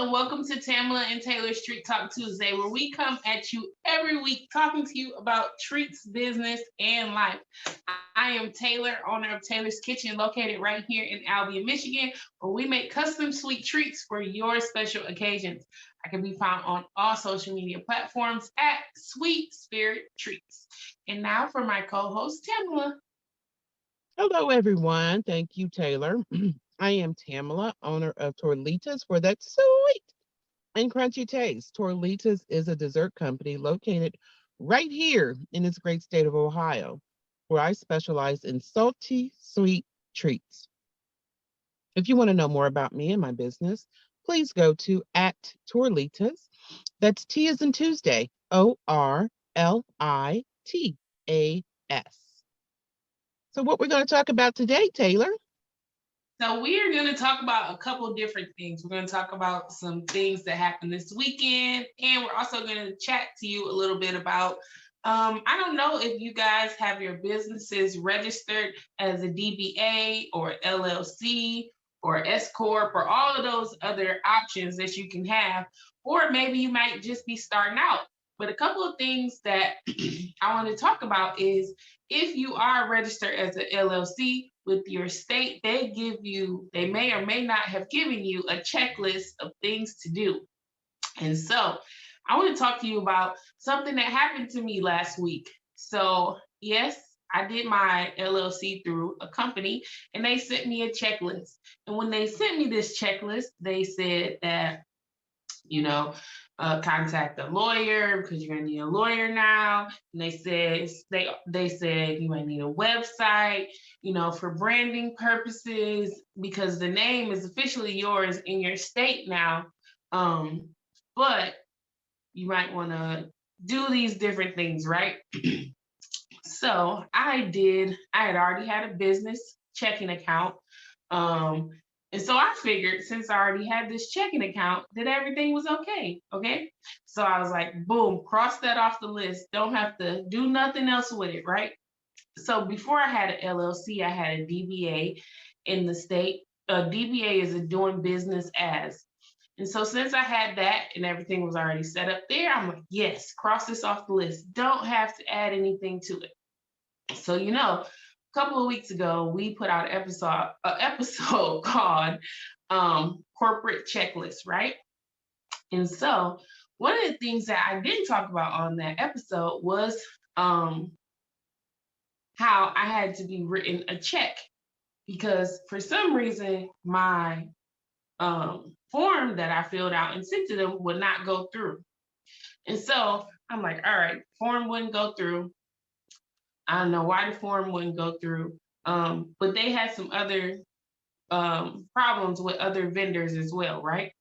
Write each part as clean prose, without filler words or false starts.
and welcome to Tamala and Taylor Street Talk Tuesday, where we come at you every week talking to you about treats, business, and life. I am Taylor, owner of Taylor's Kitchen, located right here in Albion, Michigan, where we make custom sweet treats for your special occasions. I can be found on all social media platforms at Sweet Spirit Treats. And now for my co-host, Tamala. Hello, everyone. Thank you, Taylor. I am Tamala, owner of Torlitas for that sweet and crunchy taste. Torlitas is a dessert company located right here in this great state of Ohio, where I specialize in salty, sweet treats. If you want to know more about me and my business, please go to at Torlitas. That's T as in Tuesday, Orlitas. So, what we're going to talk about today, Taylor? So we are going to talk about a couple different things. We're going to talk about some things that happened this weekend, and we're also going to chat to you a little bit about. I don't know if you guys have your businesses registered as a DBA or LLC or S corp or all of those other options that you can have, or maybe you might just be starting out. But a couple of things that I want to talk about is if you are registered as an LLC with your state, they may or may not have given you a checklist of things to do. And so I want to talk to you about something that happened to me last week. So, yes, I did my LLC through a company and they sent me a checklist. And when they sent me this checklist, they said that you know, contact a lawyer because you're gonna need a lawyer now. And they said you might need a website, for branding purposes because the name is officially yours in your state now. But you might want to do these different things, right? So I did. I had already had a business checking account. Um, and so I figured since I already had this checking account that everything was okay. Okay. So I was like, boom, cross that off the list. Don't have to do nothing else with it. Right. So before I had an LLC, I had a DBA in the state. A DBA is a doing business as. And so since I had that and everything was already set up there, I'm like, yes, cross this off the list. Don't have to add anything to it. So, a couple of weeks ago, we put out an episode called Corporate Checklist, right? And so, one of the things that I didn't talk about on that episode was um, how I had to be written a check because for some reason, my form that I filled out and sent to them would not go through. And so, I'm like, all right, form wouldn't go through. I don't know why the form wouldn't go through. But they had some other problems with other vendors as well, right?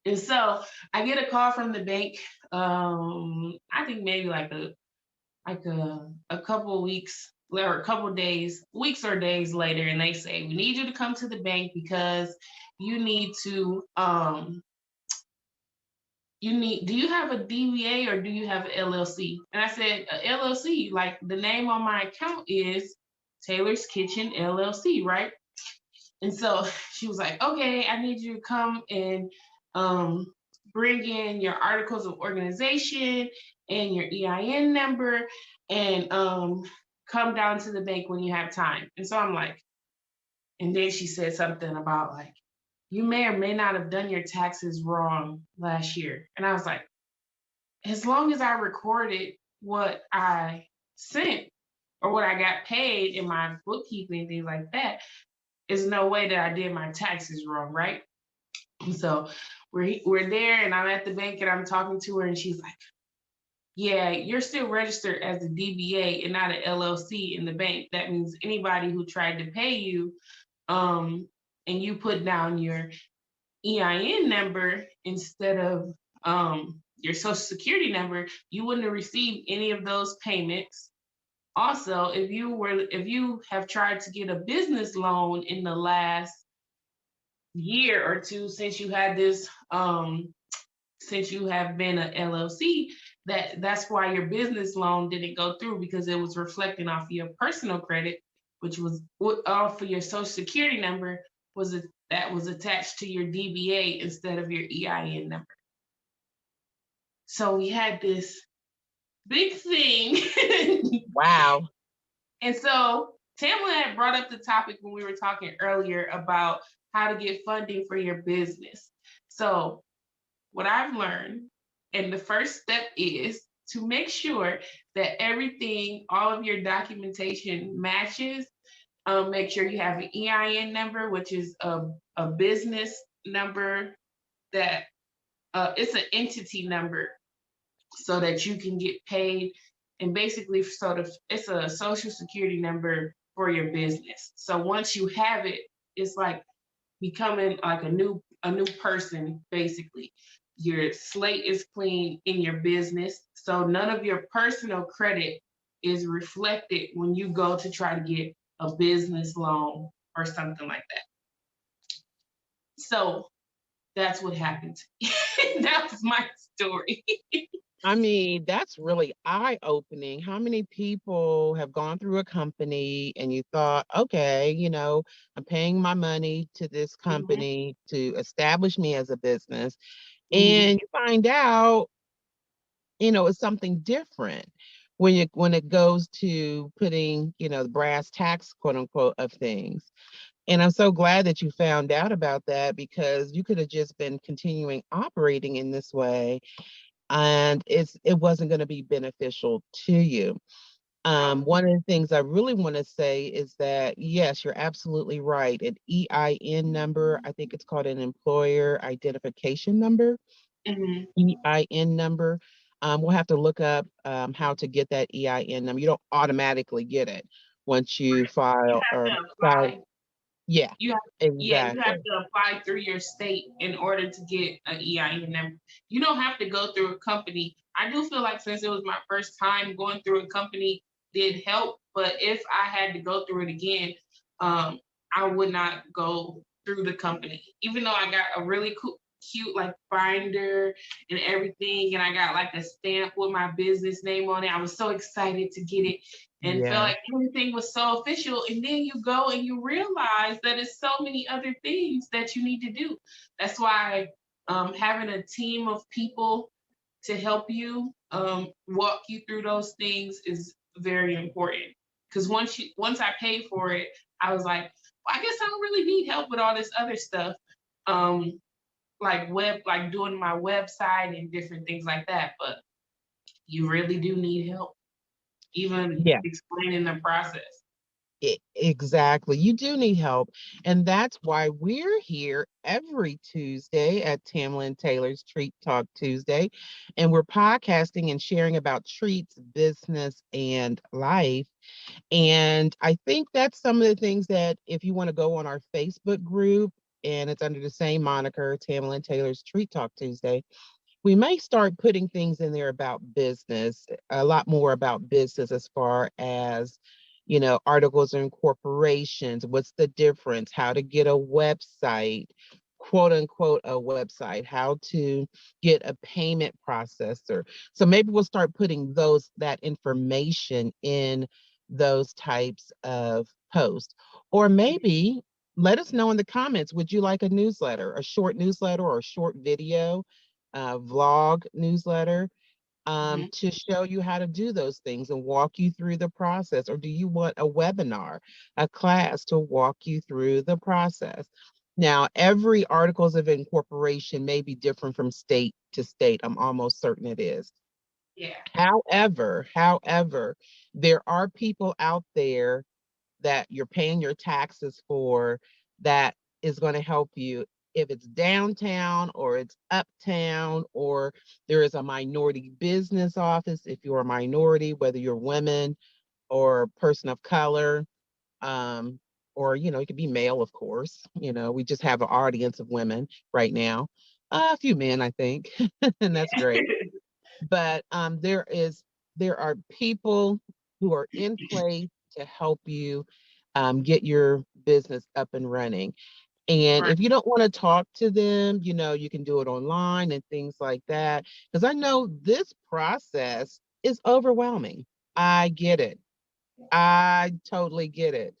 And so I get a call from the bank. I think maybe like a couple of weeks or a couple of days, weeks or days later, and they say we need you to come to the bank because you need to do you have a DBA or do you have an LLC? And I said, LLC, like the name on my account is Taylor's Kitchen LLC, right? And so she was like, okay, I need you to come and bring in your articles of organization and your EIN number and come down to the bank when you have time. And so I'm like, and then she said something about like, you may or may not have done your taxes wrong last year. And I was like, as long as I recorded what I sent or what I got paid in my bookkeeping, things like that, there's no way that I did my taxes wrong, right? So we're there, and I'm at the bank, and I'm talking to her, and she's like, "Yeah, you're still registered as a DBA and not an LLC in the bank. That means anybody who tried to pay you, and you put down your EIN number instead of your social security number, you wouldn't have received any of those payments. Also, if you have tried to get a business loan in the last year or two since you had this since you have been an LLC, that's why your business loan didn't go through because it was reflecting off your personal credit, which was off of your social security number, that was attached to your DBA instead of your EIN number. So we had this big thing. Wow. And so Tamla had brought up the topic when we were talking earlier about how to get funding for your business. So what I've learned, and the first step is to make sure that everything, all of your documentation matches. Make sure you have an EIN number, which is a business number that it's an entity number so that you can get paid, and basically sort of it's a social security number for your business. So once you have it, it's like becoming like a new person basically. Your slate is clean in your business, so none of your personal credit is reflected when you go to try to get a business loan or something like that. So that's what happened. That was my story. I mean, that's really eye-opening. How many people have gone through a company and you thought, okay, I'm paying my money to this Mhm, company to establish me as a business, mhm. and you find out, it's something different when it goes to putting, the brass tacks, quote unquote, of things. And I'm so glad that you found out about that, because you could have just been continuing operating in this way, and it wasn't going to be beneficial to you. No. One of the things I really want to say is that, yes, you're absolutely right. An EIN number, I think it's called an employer identification number, Mhm. EIN number. We'll have to look up how to get that EIN number. You don't automatically get it once you You file have or to file. apply. Yeah, You have, yeah, you have exactly. to apply through your state in order to get an EIN number. You don't have to go through a company. I do feel like since it was my first time going through a company did help, but if I had to go through it again, I would not go through the company. Even though I got a really cool, cute like binder and everything, and I got like a stamp with my business name on it. I was so excited to get it and felt Yeah. like everything was so official. And then you go and you realize that it's so many other things that you need to do. That's why having a team of people to help you walk you through those things is very important. Because once I paid for it, I was like, well, I guess I don't really need help with all this other stuff. Um, like doing my website and different things like that. But you really do need help, even Yeah. explaining the process. Exactly. You do need help. And that's why we're here every Tuesday at Tamlin Taylor's Treat Talk Tuesday. And we're podcasting and sharing about treats, business, and life. And I think that's some of the things that, if you want to go on our Facebook group, and it's under the same moniker, Tamlin Taylor's Treat Talk Tuesday, we may start putting things in there about business, a lot more about business, as far as, articles of incorporations, what's the difference, how to get a website, quote unquote, a website, how to get a payment processor. So maybe we'll start putting that information in those types of posts. Or maybe let us know in the comments, would you like a newsletter, a short newsletter, or a short video, vlog newsletter, Mhm. to show you how to do those things and walk you through the process? Or do you want a webinar, a class to walk you through the process? Now, every articles of incorporation may be different from state to state. I'm almost certain it is. Yeah. However, there are people out there that you're paying your taxes for that is going to help you, if it's downtown or it's uptown, or there is a minority business office if you're a minority, whether you're women or person of color, um, or it could be male, of course. We just have an audience of women right now, a few men, I think, and that's great. But there are people who are in place to help you get your business up and running. And Right. if you don't want to talk to them, you can do it online and things like that. Because I know this process is overwhelming. I get it. I totally get it.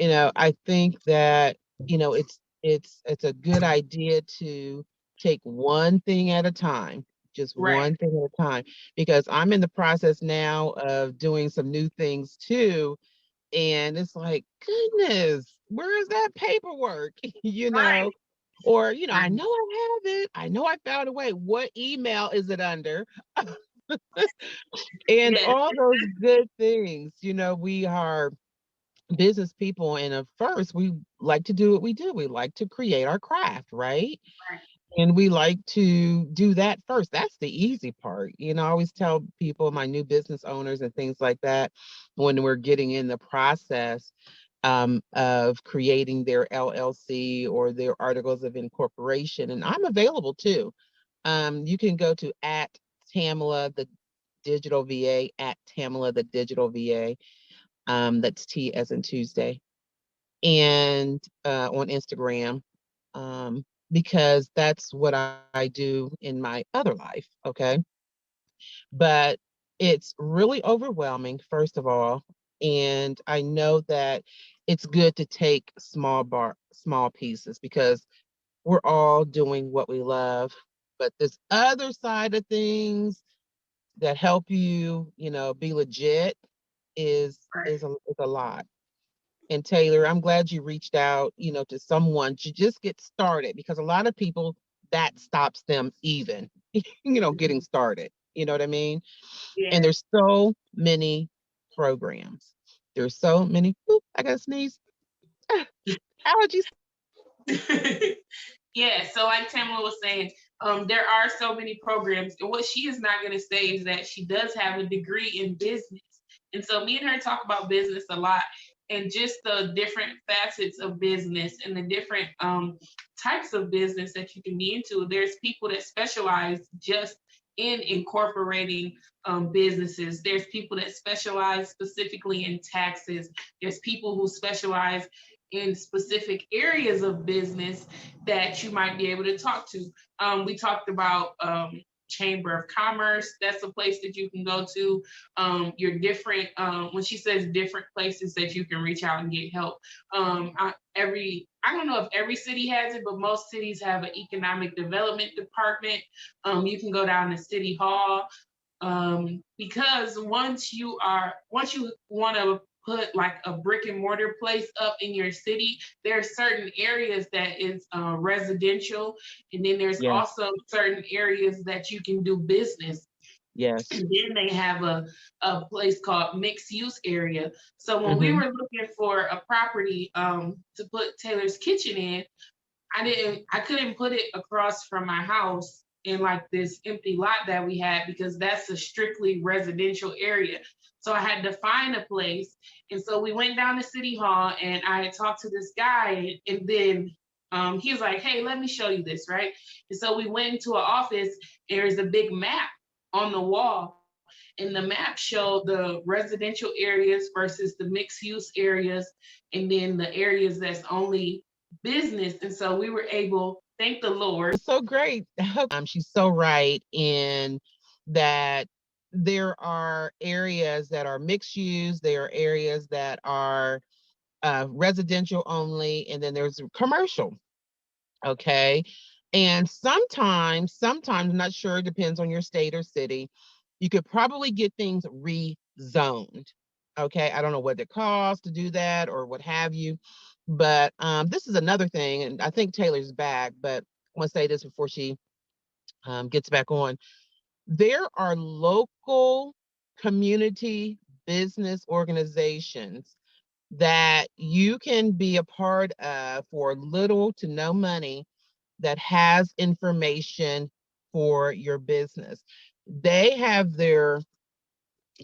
I think that It's a good idea to take one thing at a time, just Right. one thing at a time, because I'm in the process now of doing some new things too. And it's like, goodness, where is that paperwork? you Right. know, or, I Right. know I have it. I know I found a way. What email is it under? And Yes. all those good things. We are business people, and at first we like to do what we do. We like to create our craft, right? Right. And we like to do that first. That's the easy part. I always tell people, my new business owners and things like that, when we're getting in the process of creating their LLC or their articles of incorporation, and I'm available too. You can go to at Tamala the Digital VA, at Tamala the Digital VA. That's T as in Tuesday, and on Instagram, because that's what I do in my other life. Okay. But it's really overwhelming, first of all. And I know that it's good to take small pieces, because we're all doing what we love. But this other side of things that help you, be legit Right. is a lot. And Taylor, I'm glad you reached out, to someone to just get started, because a lot of people, that stops them even, getting started. You know what I mean? And Yes. there's so many programs. There's so many. Oop, I got to sneeze. Allergies. Yeah, so like Tamara was saying, there are so many programs, and what she is not going to say is that she does have a degree in business. And so me and her talk about business a lot, and just the different facets of business and the different types of business that you can be into. There's people that specialize just in incorporating businesses. There's people that specialize specifically in taxes. There's people who specialize in specific areas of business that you might be able to talk to. We talked about Chamber of Commerce. That's a place that you can go to. Your different, when she says different places that you can reach out and get help. I don't know if every city has it, but most cities have an economic development department. You can go down to City Hall, because once you want to put like a brick and mortar place up in your city, there are certain areas that is residential, and then there's Yes. also certain areas that you can do business. Yes. And then they have a place called mixed use area. So when we Hmm. were looking for a property to put Taylor's kitchen in, I couldn't put it across from my house in like this empty lot that we had, because that's a strictly residential area. So I had to find a place. And so we went down to City Hall, and I had talked to this guy, and then he was like, "Hey, let me show you this," right? And so we went into an office, and there's a big map on the wall. And the map showed the residential areas versus the mixed use areas, and then the areas that's only business. And so we were able, thank the Lord. So great. She's so right in that there are areas that are mixed use, there are areas that are residential only, and then there's commercial. Okay. And sometimes, I'm not sure, it depends on your state or city, you could probably get things rezoned. Okay. I don't know what it costs to do that or what have you. But this is another thing, and I think Taylor's back, but I want to say this before she gets back on. There are local community business organizations that you can be a part of for little to no money, that has information for your business. They have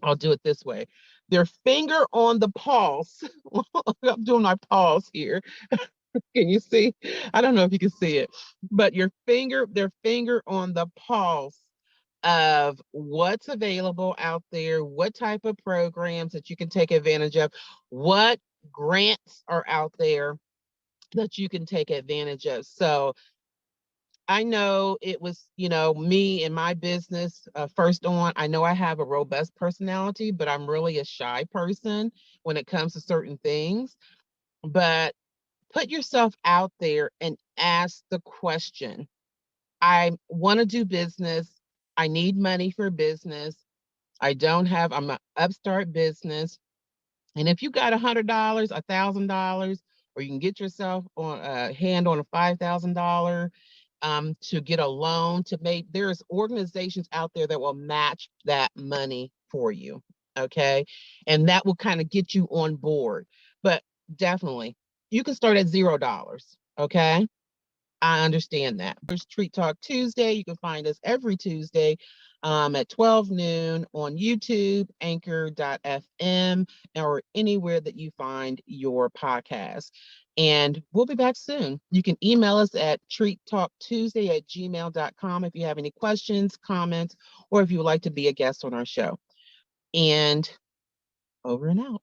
I'll do it this way, their finger on the pulse. I'm doing my pulse here. Can you see? I don't know if you can see it, but their finger on the pulse of what's available out there, what type of programs that you can take advantage of, what grants are out there that you can take advantage of. So I know it was, me and my business first on. I know I have a robust personality, but I'm really a shy person when it comes to certain things. But put yourself out there and ask the question. I want to do business. I need money for business. I'm an upstart business. And if you got $100, $1,000, or you can get yourself on a hand on a $5,000 to get a loan to make, there's organizations out there that will match that money for you. Okay. And that will kind of get you on board. But definitely, you can start at $0. Okay. I understand that. There's Treat Talk Tuesday. You can find us every Tuesday at 12 noon on YouTube, anchor.fm, or anywhere that you find your podcast. And we'll be back soon. You can email us at treattalktuesday@gmail.com if you have any questions, comments, or if you would like to be a guest on our show. And over and out.